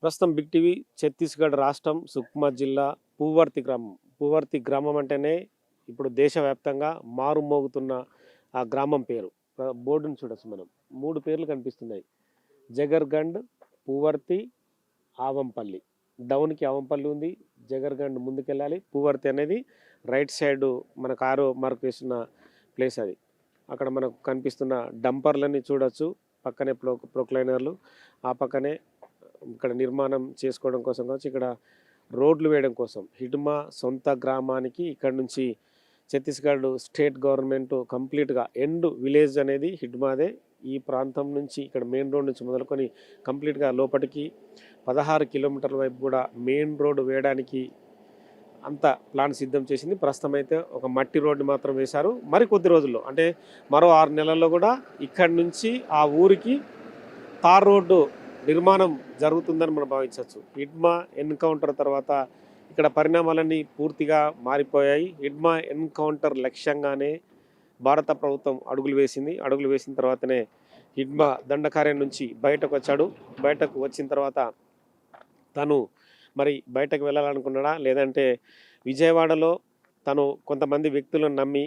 ప్రస్తుతం big TV Chhattisgarh రాష్ట్రం సుక్మా జిల్లా పూవర్తి గ్రామం అంటేనే ఇప్పుడు దేశవ్యాప్తంగా మారుమోగుతున్న ఆ గ్రామం పేరు. బోర్డును చూడొచ్చు మనం. 3 పేర్లు కనిపిస్తున్నాయి. జగర్గండ్, పూవర్తి, ఆవంపల్లి. డౌన్‌కి ఆవంపల్లి ఉంది. జగర్గండ్ ముందుకెళ్ళాలి. పూవర్తి అనేది రైట్ సైడు మనకు ఆరో మార్క్ వేసిన ప్లేస్ అది. అక్కడ మనకు కనిపిస్తున్న డంపర్‌లని చూడొచ్చు. పక్కనే ప్రొక్లైనర్లు. ఆ పక్కనే ఇక్కడ నిర్మాణం చేసుకోవడం కోసం కావచ్చు, ఇక్కడ రోడ్లు వేయడం కోసం హిడ్మా సొంత గ్రామానికి ఇక్కడ నుంచి ఛత్తీస్గఢ్ స్టేట్ గవర్నమెంట్ కంప్లీట్గా ఎండ్ విలేజ్ అనేది హిడ్మాదే. ఈ ప్రాంతం నుంచి ఇక్కడ మెయిన్ రోడ్ నుంచి మొదలుకొని కంప్లీట్గా లోపలికి 16 కిలోమీటర్ల వైపు కూడా మెయిన్ రోడ్ వేయడానికి అంత ప్లాన్ సిద్ధం చేసింది. ప్రస్తుతం అయితే ఒక మట్టి రోడ్డు మాత్రం వేశారు. మరి కొద్ది రోజుల్లో అంటే మరో 6 నెలల్లో కూడా ఇక్కడి నుంచి ఆ ఊరికి తార్ రోడ్డు నిర్మాణం జరుగుతుందని మనం భావించవచ్చు. హిడ్మా ఎన్కౌంటర్ తర్వాత ఇక్కడ పరిణామాలన్నీ పూర్తిగా మారిపోయాయి. హిడ్మా ఎన్కౌంటర్ లక్ష్యంగానే భారత ప్రభుత్వం అడుగులు వేసిన తర్వాతనే హిడ్మా దండకార్యం నుంచి బయటకు వచ్చాడు. బయటకు వచ్చిన తర్వాత తను మరి బయటకు వెళ్ళాలనుకున్నాడా, లేదంటే విజయవాడలో తను కొంతమంది వ్యక్తులను నమ్మి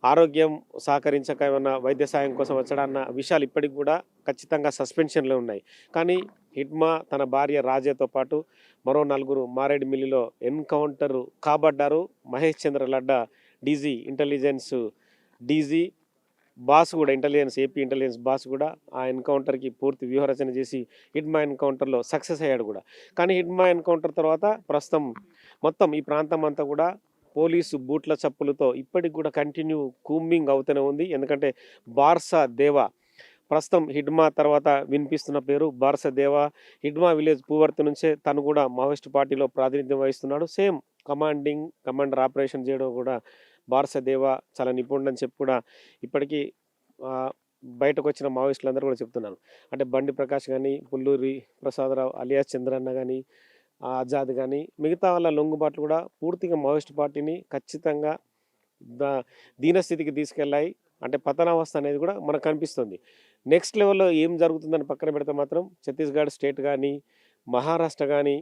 ఆరోగ్యం సహకరించక ఏమన్నా వైద్య సాయం కోసం వచ్చాడన్న విషయాలు ఇప్పటికి కూడా ఖచ్చితంగా సస్పెన్షన్లో ఉన్నాయి. కానీ హిడ్మా తన భార్య రాజేతో పాటు మరో 4 మారేడుమిల్లిలో ఎన్కౌంటర్ కాబడ్డారు. మహేష్ చంద్ర లడ్డా డీజీ ఇంటెలిజెన్స్ డీజీ బాస్ కూడా ఏపీ ఇంటెలిజెన్స్ బాస్ కూడా ఆ ఎన్కౌంటర్కి పూర్తి వ్యూహరచన చేసి హిడ్మా ఎన్కౌంటర్లో సక్సెస్ అయ్యాడు కూడా. కానీ హిడ్మా ఎన్కౌంటర్ తర్వాత ప్రస్తుతం మొత్తం ఈ ప్రాంతం అంతా కూడా పోలీసు బూట్ల చప్పులతో ఇప్పటికి కూడా కంటిన్యూ కూంబింగ్ అవుతూనే ఉంది. ఎందుకంటే బార్సా దేవా ప్రస్తుతం హిడ్మా తర్వాత వినిపిస్తున్న పేరు బార్సా దేవా. హిడ్మా విలేజ్ పూవర్తి నుంచే తను కూడా మావోయిస్ట్ పార్టీలో ప్రాతినిధ్యం వహిస్తున్నాడు. సేమ్ కమాండర్ ఆపరేషన్ చేయడం కూడా బార్సా దేవా చాలా నిపుణుడని చెప్పి కూడా ఇప్పటికీ బయటకు వచ్చిన మావోయిస్టులందరూ కూడా చెప్తున్నారు. అంటే బండి ప్రకాష్ కానీ, పుల్లూరి ప్రసాదరావు అలియాస్ చంద్రన్న కానీ, ఆజాద్ కానీ మిగతా వాళ్ళ లొంగుబాట్లు కూడా పూర్తిగా మావోయిస్ట్ పార్టీని ఖచ్చితంగా దీనస్థితికి తీసుకెళ్ళాయి. అంటే పతనావస్థ అనేది కూడా మనకు కనిపిస్తుంది. నెక్స్ట్ లెవెల్లో ఏం జరుగుతుందని పక్కన పెడితే మాత్రం ఛత్తీస్గఢ్ స్టేట్ కానీ, మహారాష్ట్ర కానీ,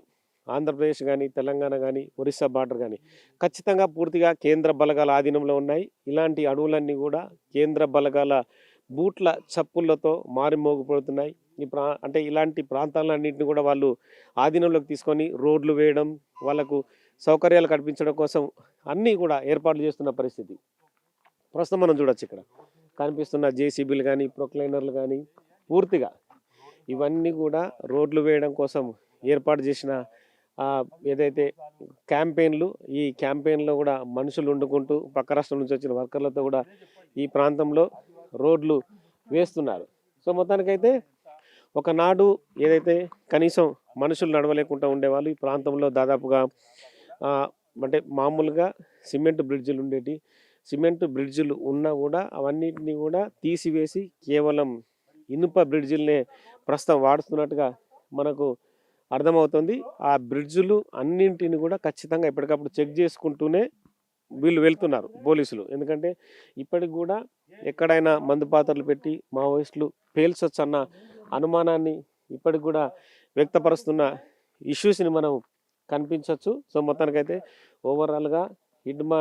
ఆంధ్రప్రదేశ్ కానీ, తెలంగాణ కానీ, ఒరిస్సా బార్డర్ కానీ ఖచ్చితంగా పూర్తిగా కేంద్ర బలగాల ఆధీనంలో ఉన్నాయి. ఇలాంటి అణువులన్నీ కూడా కేంద్ర బలగాల బూట్ల చప్పుళ్లతో మారిమోగిపోతున్నాయి. అంటే ఇలాంటి ప్రాంతాలన్నింటినీ కూడా వాళ్ళు ఆధీనంలోకి తీసుకొని రోడ్లు వేయడం, వాళ్లకు సౌకర్యాలు కల్పించడం కోసం అన్నీ కూడా ఏర్పాట్లు చేస్తున్న పరిస్థితి ప్రస్తుతం మనం చూడొచ్చు. ఇక్కడ కనిపిస్తున్న జేసీబీలు కానీ, ప్రొక్లైనర్లు కానీ పూర్తిగా ఇవన్నీ కూడా రోడ్లు వేయడం కోసం ఏర్పాటు చేసిన ఏదైతే క్యాంపెయిన్లు, ఈ క్యాంపెయిన్లో కూడా మనుషులు వండుకుంటూ పక్క రాష్ట్రం నుంచి వచ్చిన వర్కర్లతో కూడా ఈ ప్రాంతంలో రోడ్లు వేస్తున్నారు. సో మొత్తానికైతే ఒకనాడు ఏదైతే కనీసం మనుషులు నడవలేకుండా ఉండేవాళ్ళు ఈ ప్రాంతంలో దాదాపుగా అంటే మామూలుగా సిమెంట్ బ్రిడ్జిలు ఉన్నా కూడా అవన్నిటిని కూడా తీసివేసి కేవలం ఇనుప బ్రిడ్జిల్నే ప్రస్తుతం వాడుతున్నట్టుగా మనకు అర్థమవుతుంది. ఆ బ్రిడ్జులు అన్నింటిని కూడా ఖచ్చితంగా ఎప్పటికప్పుడు చెక్ చేసుకుంటూనే వీళ్ళు వెళ్తున్నారు పోలీసులు. ఎందుకంటే ఇప్పటికి కూడా ఎక్కడైనా మందు పాత్రలు పెట్టి మావోయిస్టులు పేల్చొచ్చు అన్న అనుమానాన్ని ఇప్పటికి కూడా వ్యక్తపరుస్తున్న ఇష్యూస్ని మనం కనిపించవచ్చు. సో మొత్తానికైతే ఓవరాల్గా హిడ్మా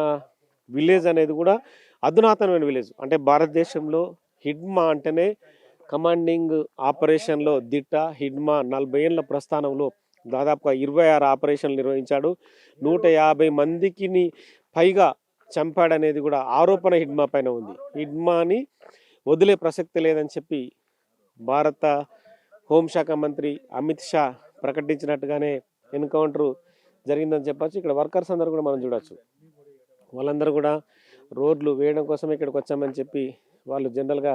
విలేజ్ అనేది కూడా అధునాతనమైన విలేజ్. అంటే భారతదేశంలో హిడ్మా అంటేనే కమాండింగ్ ఆపరేషన్లో దిట్ట. హిడ్మా 40 ఏళ్ల ప్రస్థానంలో దాదాపుగా 26 ఆపరేషన్లు నిర్వహించాడు. 150 మందికి పైగా చంపాడనేది కూడా ఆరోపణ హిడ్మా పైన ఉంది. హిడ్మాని వదిలే ప్రసక్తి లేదని చెప్పి భారత హోంశాఖ మంత్రి అమిత్ షా ప్రకటించినట్టుగానే ఎన్కౌంటర్ జరిగిందని చెప్పచ్చు. ఇక్కడ వర్కర్స్ అందరూ కూడా మనం చూడవచ్చు. వాళ్ళందరూ కూడా రోడ్లు వేయడం కోసం ఇక్కడికి వచ్చామని చెప్పి వాళ్ళు జనరల్గా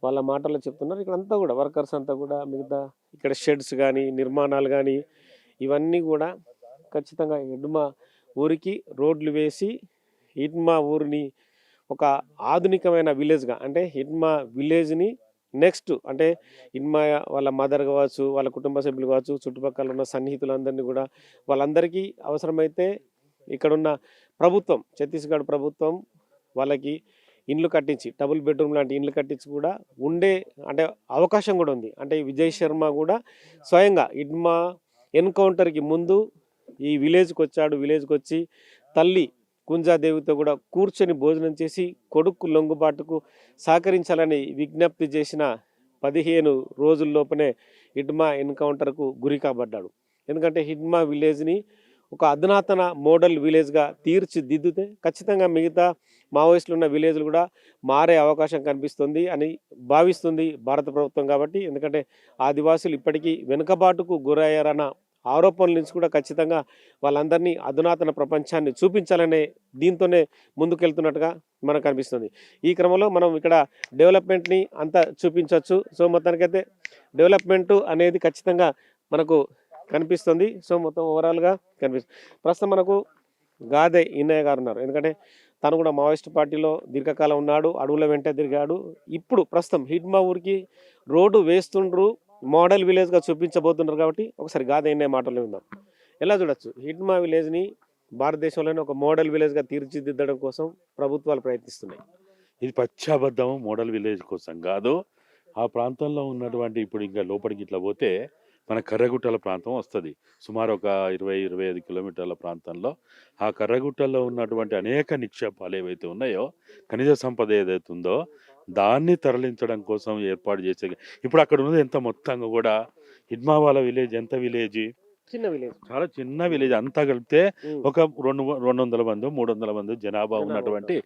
వాళ్ళ మాటల్లో చెప్తున్నారు. ఇక్కడ అంతా కూడా వర్కర్స్ అంతా కూడా మిగతా ఇక్కడ షెడ్స్ కానీ, నిర్మాణాలు కానీ ఇవన్నీ కూడా ఖచ్చితంగా హిడ్మా ఊరికి రోడ్లు వేసి హిడ్మా ఊరిని ఒక ఆధునికమైన విలేజ్గా, అంటే హిడ్మా విలేజ్ని నెక్స్ట్ అంటే హిడ్మా వాళ్ళ మదర్ కావచ్చు, వాళ్ళ కుటుంబ సభ్యులు కావచ్చు, చుట్టుపక్కల ఉన్న సన్నిహితులందరినీ కూడా వాళ్ళందరికీ అవసరమైతే ఇక్కడున్న ప్రభుత్వం, ఛత్తీస్గఢ్ ప్రభుత్వం వాళ్ళకి ఇండ్లు కట్టించి, డబుల్ బెడ్రూమ్ లాంటి ఇండ్లు కట్టించి కూడా ఉండే అంటే అవకాశం కూడా ఉంది. అంటే విజయ్ శర్మ కూడా స్వయంగా హిడ్మా ఎన్కౌంటర్కి ముందు ఈ విలేజ్కి వచ్చాడు. విలేజ్కి వచ్చి తల్లి కుంజాదేవితో కూడా కూర్చొని భోజనం చేసి కొడుకు లొంగుబాటుకు సహకరించాలని విజ్ఞప్తి చేసిన 15 రోజుల్లోపనే హిడ్మా ఎన్కౌంటర్కు గురి కాబడ్డాడు. ఎందుకంటే హిడ్మా విలేజ్ని ఒక అధునాతన మోడల్ విలేజ్గా తీర్చిదిద్దితే ఖచ్చితంగా మిగతా మావోయిస్టులు ఉన్న విలేజ్లు కూడా మారే అవకాశం కనిపిస్తుంది అని భావిస్తుంది భారత ప్రభుత్వం. కాబట్టి ఎందుకంటే ఆదివాసులు ఇప్పటికీ వెనుకబాటుకు గురయ్యారన్న ఆరోపణల నుంచి కూడా ఖచ్చితంగా వాళ్ళందరినీ అధునాతన ప్రపంచాన్ని చూపించాలనే దీంతోనే ముందుకెళ్తున్నట్టుగా మనకు కనిపిస్తుంది. ఈ క్రమంలో మనం ఇక్కడ డెవలప్మెంట్ని అంతా చూపించవచ్చు. సో మొత్తానికైతే డెవలప్మెంట్ అనేది ఖచ్చితంగా మనకు కనిపిస్తుంది. సో మొత్తం ఓవరాల్గా కనిపిస్తుంది. ప్రస్తుతం మనకు గాదే ఇన్నయ్య గారు ఉన్నారు. ఎందుకంటే తను కూడా మావోయిస్ట్ పార్టీలో దీర్ఘకాలం ఉన్నాడు, అడవుల వెంట తిరిగాడు. ఇప్పుడు ప్రస్తుతం హిడ్మా ఊరికి రోడ్డు వేస్తుండ్రు, మోడల్ విలేజ్గా చూపించబోతున్నారు. కాబట్టి ఒకసారి గాదే ఇన్నయ్య మాటలు విందాం. ఎలా చూడొచ్చు హిడ్మా విలేజ్ని భారతదేశంలోనే ఒక మోడల్ విలేజ్గా తీర్చిదిద్దడం కోసం ప్రభుత్వాలు ప్రయత్నిస్తున్నాయి. ఇది పచ్చాబద్ధం మోడల్ విలేజ్ కోసం కాదు. ఆ ప్రాంతంలో ఉన్నటువంటి ఇప్పుడు ఇంకా లోపలికి ఇట్లా పోతే మన కర్రగుట్టల ప్రాంతం వస్తుంది. సుమారు ఒక 20-25 కిలోమీటర్ల ప్రాంతంలో ఆ కర్రగుట్టల్లో ఉన్నటువంటి అనేక నిక్షేపాలు ఏవైతే ఉన్నాయో, ఖనిజ సంపద ఏదైతే ఉందో దాన్ని తరలించడం కోసం ఏర్పాటు చేసే ఇప్పుడు అక్కడ ఉన్నది ఎంత మొత్తంగా కూడా హిడ్మా వాళ్ళ విలేజ్ ఎంత విలేజ్, చిన్న విలేజ్, చాలా చిన్న విలేజ్. అంతా కలిపితే ఒక 200 మంది 300 మంది జనాభా ఉన్నటువంటి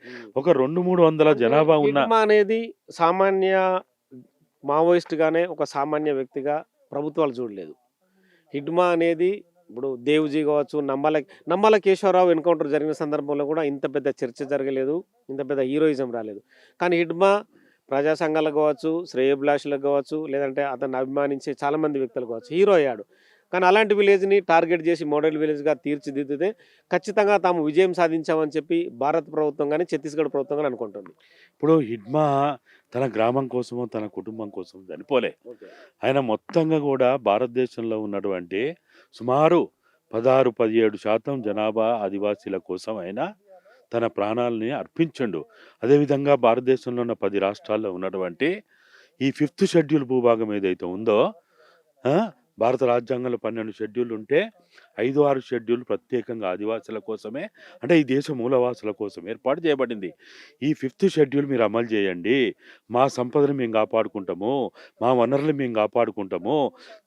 ఒక 200-300 జనాభా ఉన్న హిడ్మా అనేది సామాన్య మావోయిస్ట్ గానే ఒక సామాన్య వ్యక్తిగా ప్రభుత్వాలు చూడలేదు. హిడ్మా అనేది ఇప్పుడు దేవుజీ కావచ్చు, నమ్మల కేశవరావు ఎన్కౌంటర్ జరిగిన సందర్భంలో కూడా ఇంత పెద్ద చర్చ జరగలేదు, ఇంత పెద్ద హీరోయిజం రాలేదు. కానీ హిడ్మా ప్రజా సంఘాలకు కావచ్చు, శ్రేయోభిలాషులకు కావచ్చు, లేదంటే అతన్ని అభిమానించే చాలామంది వ్యక్తులకు కావచ్చు హీరో అయ్యాడు. కానీ అలాంటి విలేజ్ని టార్గెట్ చేసి మోడల్ విలేజ్గా తీర్చిదిద్దితే ఖచ్చితంగా తాము విజయం సాధించామని చెప్పి భారత ప్రభుత్వం కానీ ఛత్తీస్గఢ్ ప్రభుత్వం కానీ అనుకుంటుంది. ఇప్పుడు హిడ్మా తన గ్రామం కోసమో తన కుటుంబం కోసం చనిపోలే. ఆయన మొత్తంగా కూడా భారతదేశంలో ఉన్నటువంటి సుమారు 16-17% జనాభా ఆదివాసీల కోసం ఆయన తన ప్రాణాలని అర్పించండు. అదేవిధంగా భారతదేశంలో ఉన్న 10 రాష్ట్రాల్లో ఉన్నటువంటి ఈ 5th షెడ్యూల్ భూభాగం ఏదైతే ఉందో, భారత రాజ్యాంగంలో 12 షెడ్యూల్ ఉంటే 5-6 షెడ్యూల్ ప్రత్యేకంగా ఆదివాసుల కోసమే, అంటే ఈ దేశ మూలవాసుల కోసం ఏర్పాటు చేయబడింది. ఈ 5th షెడ్యూల్ మీరు అమలు చేయండి, మా సంపదను మేము కాపాడుకుంటాము, మా వనరులు మేము కాపాడుకుంటాము,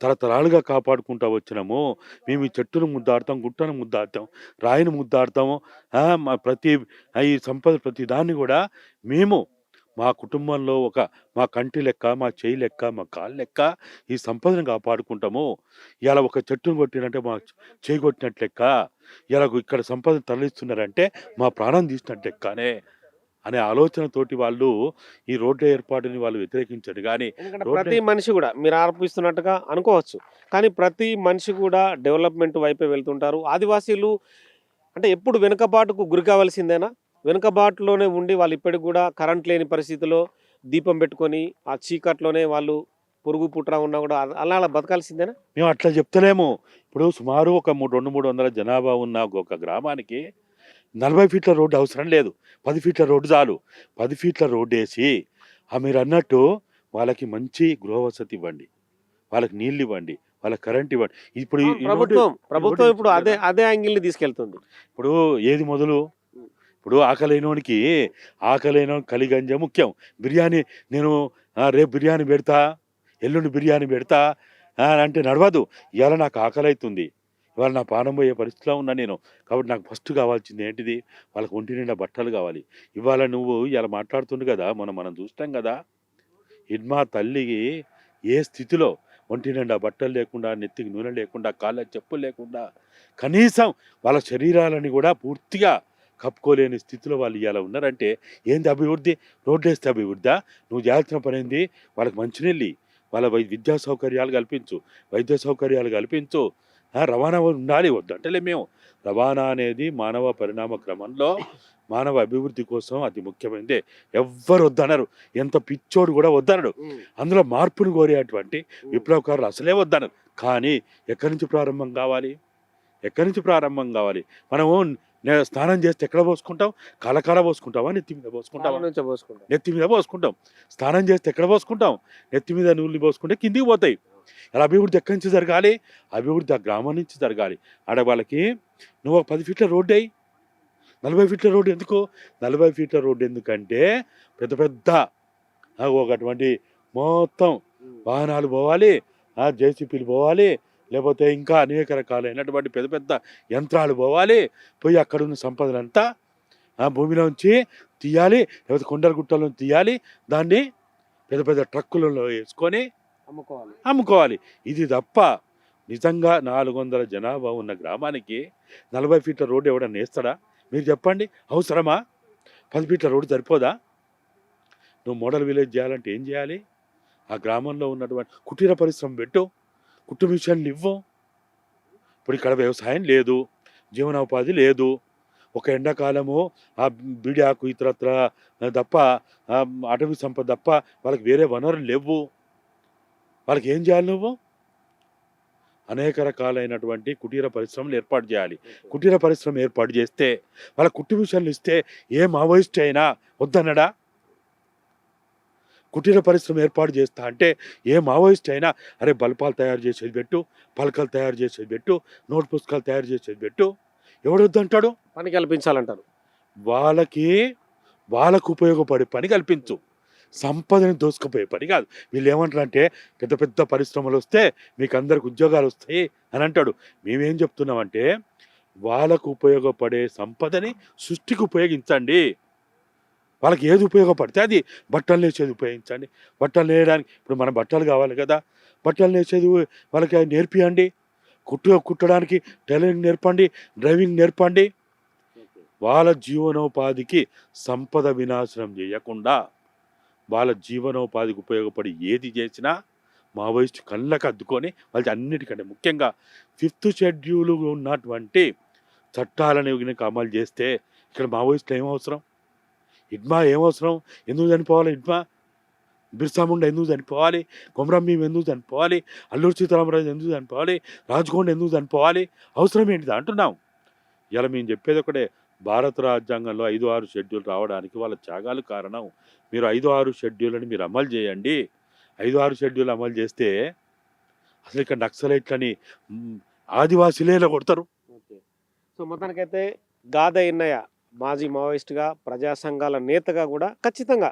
తరతరాలుగా కాపాడుకుంటూ వచ్చినాము, మేము ఈ చెట్టును ముద్దాడతాం, గుట్టను ముద్దాడతాం, రాయిని ముద్దాడతాము, ఈ సంపద ప్రతి దాన్ని కూడా మేము మా కుటుంబంలో మా కంటి లెక్క, మా చేయి లెక్క, మా కాళ్ళు లెక్క ఈ సంపదను కాపాడుకుంటాము. ఇలా ఒక చెట్టును కొట్టినంటే మా చేయి కొట్టినట్టు లెక్క, ఇలా ఇక్కడ సంపదను తరలిస్తున్నారంటే మా ప్రాణం తీసినట్టు లెక్కనే అనే ఆలోచనతోటి వాళ్ళు ఈ రోడ్ల ఏర్పాటుని వాళ్ళు వ్యతిరేకించారు. కానీ ప్రతి మనిషి కూడా మీరు ఆరోపిస్తున్నట్టుగా అనుకోవచ్చు, కానీ ప్రతి మనిషి కూడా డెవలప్మెంట్ వైపే వెళ్తుంటారు. ఆదివాసీలు అంటే ఎప్పుడు వెనుకబాటుకు గురి కావాల్సిందేనా? వెనుకబాటులోనే ఉండి వాళ్ళు ఇప్పటికి కూడా కరెంట్ లేని పరిస్థితిలో దీపం పెట్టుకొని ఆ చీకట్లోనే వాళ్ళు పురుగు పుట్ర ఉన్నా కూడా అలా బతకాల్సిందేనా? మేము అట్లా చెప్తలేము. ఇప్పుడు సుమారు ఒక 200-300 జనాభా ఉన్న ఒక గ్రామానికి 40 ఫీట్ల రోడ్డు అవసరం లేదు, 10 ఫీట్ల రోడ్డు చాలు. 10 ఫీట్ల రోడ్డు వేసి మీరు అన్నట్టు వాళ్ళకి మంచి గృహ వసతి ఇవ్వండి, వాళ్ళకి నీళ్ళు ఇవ్వండి, వాళ్ళకి కరెంట్ ఇవ్వండి. ఇప్పుడు ప్రభుత్వం ఇప్పుడు అదే యాంగిల్ని తీసుకెళ్తుంది. ఇప్పుడు ఏది మొదలు, ఇప్పుడు ఆకలైనోనికి కలిగంజ ముఖ్యం. బిర్యానీ నేను రేపు బిర్యానీ పెడతా, ఎల్లుండి బిర్యానీ పెడతా అంటే నడవదు. ఇవాళ నాకు ఆకలి అవుతుంది, ఇవాళ నా పానం పోయే పరిస్థితిలో ఉన్నా నేను, కాబట్టి నాకు ఫస్ట్ కావాల్సింది ఏంటిది, వాళ్ళకి ఒంటి నిండా బట్టలు కావాలి. ఇవాళ నువ్వు ఇలా మాట్లాడుతుండు కదా, మనం చూస్తాం కదా, హిడ్మా తల్లికి ఏ స్థితిలో ఒంటి నిండా బట్టలు లేకుండా, నెత్తికి నూనె లేకుండా, కాళ్ళకి చెప్పులు లేకుండా, కనీసం వాళ్ళ శరీరాలని కూడా పూర్తిగా కప్పుకోలేని స్థితిలో వాళ్ళు ఇలా ఉన్నారంటే ఏంది అభివృద్ధి? రోడ్లు వేస్తే అభివృద్ధా? నువ్వు చేయాల్సిన పని ఏంది? వాళ్ళకి మంచినీళ్ళు, వాళ్ళ విద్యా సౌకర్యాలు కల్పించు, వైద్య సౌకర్యాలు కల్పించు, రవాణా ఉండాలి. వద్దంటలే మేము. రవాణా అనేది మానవ పరిణామ క్రమంలో మానవ అభివృద్ధి కోసం అతి ముఖ్యమైనదే. ఎవ్వరు వద్దనరు, ఎంత పిచ్చోడు కూడా వద్దనడు. అందులో మార్పును కోరేటువంటి విప్లవకారులు అసలే వద్దనరు. కానీ ఎక్కడి నుంచి ప్రారంభం కావాలి? మనము స్నానం చేస్తే ఎక్కడ పోసుకుంటాం? కాలకాల పోసుకుంటావా, నెత్తి మీద పోసుకుంటావా? నెత్తి మీద పోసుకుంటాం. స్నానం చేస్తే ఎక్కడ పోసుకుంటాం? నెత్తి మీద నూనె పోసుకుంటే కిందికి పోతాయి. అలా అభివృద్ధి ఎక్కడి నుంచి జరగాలి? అభివృద్ధి ఆ గ్రామం నుంచి జరగాలి. ఆడ వాళ్ళకి నువ్వు ఒక 10 ఫీట్ల రోడ్డు ఎయ్యి. 40 ఫీట్ల రోడ్డు ఎందుకు? 40 ఫీట్ల రోడ్డు ఎందుకంటే పెద్ద పెద్ద అటువంటి మొత్తం వాహనాలు పోవాలి, జేసీపీలు పోవాలి, లేకపోతే ఇంకా అనేక రకాలైనటువంటి పెద్ద పెద్ద యంత్రాలు పోవాలి. పోయి అక్కడ ఉన్న సంపదనంతా భూమిలోంచి తీయాలి, లేకపోతే కొండల గుట్టల్లో తీయాలి, దాన్ని పెద్ద పెద్ద ట్రక్కులలో వేసుకొని అమ్ముకోవాలి. ఇది తప్ప నిజంగా 400 జనాభా ఉన్న గ్రామానికి 40 ఫీట్ల రోడ్డు ఎవడన్నా వేస్తాడా? మీరు చెప్పండి. అవసరమా? 10 ఫీట్ల రోడ్డు సరిపోదా? నువ్వు మోడల్ విలేజ్ చేయాలంటే ఏం చేయాలి? ఆ గ్రామంలో ఉన్నటువంటి కుటీర పరిశ్రమ పెట్టు, కుట్టు మిషన్లు ఇవ్వు. ఇప్పుడు ఇక్కడ వ్యవసాయం లేదు, జీవనోపాధి లేదు. ఒక ఎండాకాలము ఆ బీడి ఆకు ఇతరత్ర తప్ప అటవీ సంపద తప్ప వాళ్ళకి వేరే వనరులు లేవు. వాళ్ళకి ఏం చేయాలి నువ్వు? అనేక రకాలైనటువంటి కుటీర పరిశ్రమలు ఏర్పాటు చేయాలి. కుటీర పరిశ్రమ ఏర్పాటు చేస్తే వాళ్ళ కుట్టు మిషన్లు ఇస్తే ఏ మావోయిస్ట్ అయినా వద్దన్నడా? కుటీర పరిశ్రమ ఏర్పాటు చేస్తా అంటే ఏ మావోయిస్ట్ అయినా అరే బల్పాలు తయారు చేసేది పెట్టు, పలకలు తయారు చేసేది పెట్టు, నోట్ పుస్తకాలు తయారు చేసేది పెట్టు, ఎవడొద్దంటాడు? పని కల్పించాలంటారు. వాళ్ళకు ఉపయోగపడే పని కల్పించు, సంపదని దోసుకుపోయే పని కాదు. వీళ్ళు ఏమంటారంటే పెద్ద పెద్ద పరిశ్రమలు వస్తే మీకు అందరికి ఉద్యోగాలు వస్తాయి అని అంటాడు. మేమేం చెప్తున్నామంటే వాళ్ళకు ఉపయోగపడే సంపదని సృష్టికి ఉపయోగించండి. వాళ్ళకి ఏది ఉపయోగపడితే అది. బట్టలు నేసేది ఉపయోగించండి. బట్టలు నేయడానికి ఇప్పుడు మన బట్టలు కావాలి కదా, బట్టలు నేసేది వాళ్ళకి నేర్పియండి. కుట్టడానికి టైలరింగ్ నేర్పండి, డ్రైవింగ్ నేర్పండి. వాళ్ళ జీవనోపాధికి సంపద వినాశనం చేయకుండా వాళ్ళ జీవనోపాధికి ఉపయోగపడి ఏది చేసినా మావోయిస్ట్ కళ్ళకు అద్దుకొని వాళ్ళకి అన్నిటికంటే ముఖ్యంగా 5th షెడ్యూల్ ఉన్నటువంటి చట్టాలను కనుక అమలు చేస్తే ఇక్కడ మావోయిస్టులు ఏమవసరం? హిడ్మా ఏమవసరం? ఎందుకు చనిపోవాలి హిడ్మా? బిర్సా ముండా ఎందుకు చనిపోవాలి? కొమరం భీం ఎందుకు చనిపోవాలి? అల్లూరి సీతారామరాజు ఎందుకు చనిపోవాలి? రాజ్కోండ్ ఎందుకు చనిపోవాలి? అవసరం ఏంటిది అంటున్నాం. ఇలా మేము చెప్పేది ఒకటే, భారత రాజ్యాంగంలో 5-6 షెడ్యూల్ రావడానికి వాళ్ళ త్యాగాలు కారణం. మీరు 5-6 షెడ్యూల్ని మీరు అమలు చేయండి. 5-6 షెడ్యూల్ అమలు చేస్తే అసలు ఇక్కడ నక్సలైట్లని ఆదివాసీలే కొడతారు. సో మొత్తానికైతే గాదా ఎన్నయ్య మాజీ మావోయిస్ట్గా, ప్రజా సంఘాల నేతగా కూడా ఖచ్చితంగా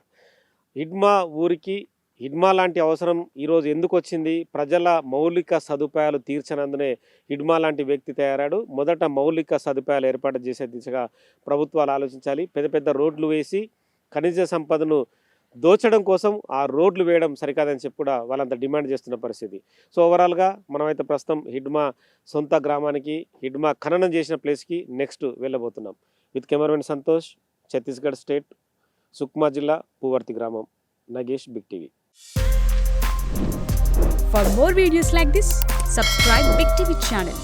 హిడ్మా ఊరికి హిడ్మా లాంటి అవసరం ఈరోజు ఎందుకు వచ్చింది? ప్రజల మౌలిక సదుపాయాలు తీర్చనందునే హిడ్మా లాంటి వ్యక్తి తయారాడు. మొదట మౌలిక సదుపాయాలు ఏర్పాటు చేసే దిశగా ప్రభుత్వాలు ఆలోచించాలి. పెద్ద పెద్ద రోడ్లు వేసి ఖనిజ సంపదను దోచడం కోసం ఆ రోడ్లు వేయడం సరికాదని చెప్పి కూడా వాళ్ళంతా డిమాండ్ చేస్తున్న పరిస్థితి. సో ఓవరాల్గా మనమైతే ప్రస్తుతం హిడ్మా సొంత గ్రామానికి, హిడ్మా ఖననం చేసిన ప్లేస్కి నెక్స్ట్ వెళ్ళబోతున్నాం. With cameraman Santosh, Chhattisgarh state, Sukma జిల్లా, పూవర్తి గ్రామం. Nagesh, big TV. For more videos like this, subscribe Big TV channel.